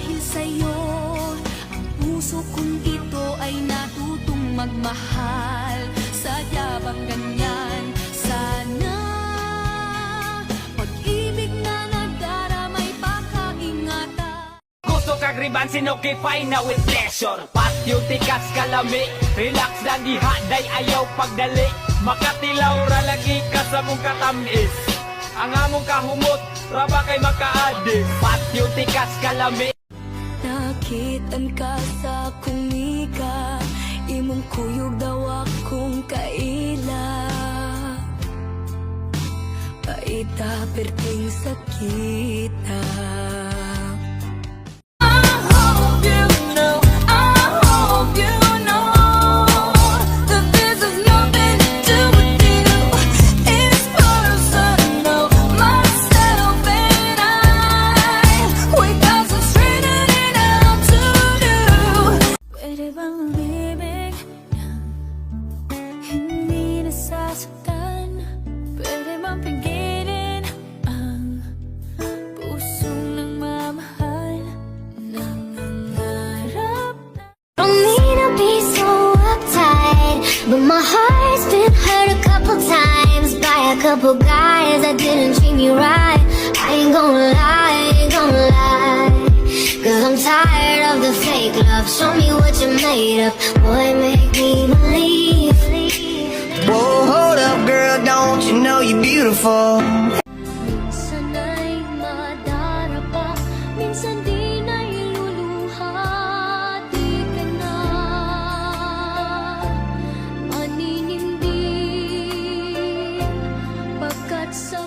Dahil sa'yo, ang puso kong ito ay natutong magmahal. Sadya bang ganyan? Sana pag-ibig na nagdaramay pakaingatan. Gusto kag riban sinukify na with pleasure. Patyo tikas kalami, relax lang dihaday ayaw pagdali. Makatilaw ra lagi ka sa mong katamis. Ang among kahumot, raba kay makaadis. Patyo tikas kalami. Nakitan ka sa kumika, imong kuyog daw akong kaila. Paita perting sakita. But my heart's been hurt a couple times by a couple guys that didn't treat me right. I ain't gonna lie, cause I'm tired of the fake love. Show me what you're made of, boy, make me believe. Whoa, hold up, girl, don't you know you're beautiful? Minsan ay madarapa, minsan di na iluluha. Di ka na maninindi pagkat sa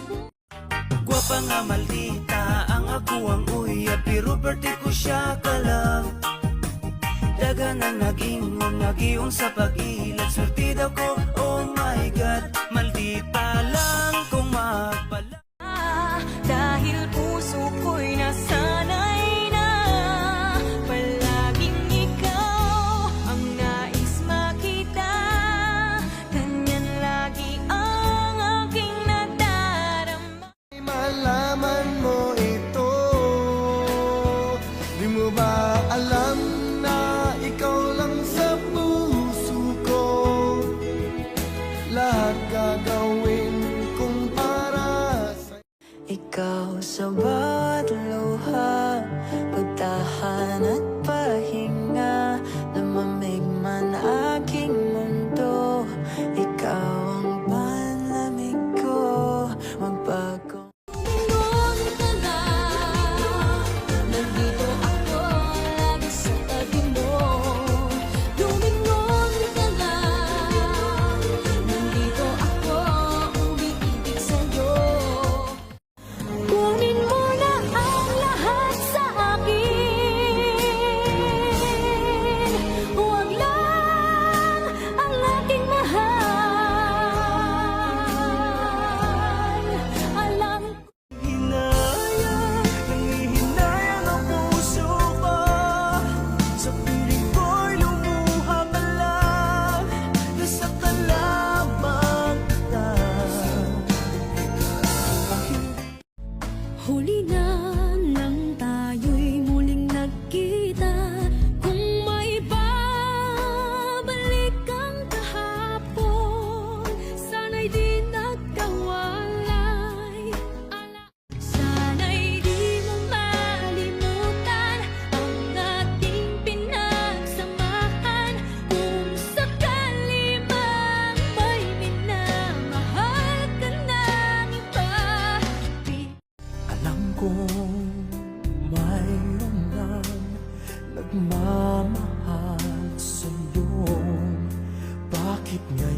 Gwapa nga maldita, ang ako ang uya, pero birthday ko siya ka lang. Dagan ang nag-ingon, nag-iong sa pag-ilat, swerte daw ko, oh my God. Maldita lang kung magpala. Dahil puso ko'y nasanay na palaging ikaw ang nais makita. Ganyan lagi ang aking nadarama. Malaman mo ito, di mo ba alam na ikaw lang sa puso ko? Lahat gagawin kong para sa Ikaw sa bawat luha, pagtahan at pahinga, lumamig man aking mundo. Ikaw ang panlamig ko, magbago. Lumingon ka na, nandito ako lagi sa tabi mo. Lumingon ka na, nandito ako umiibig sa'yo. Kunin mo na ang lahat sa akin, huwag lang ang aking mahal. Alam Nangihinayang ang puso ko, sa piling ko'y lumuha ka lang, nasaktan lamang kita. huli na lang tayo'y muling nagkita. Kung may babalik kang kahapon, sana'y di nagkawalay. Sana'y di mo malimutan ang ating pinagsamahan. Kung sakali mang may minamahal ka ng iba, Alam kong mayroon nang nagmamahal sa'yo. Bakit nga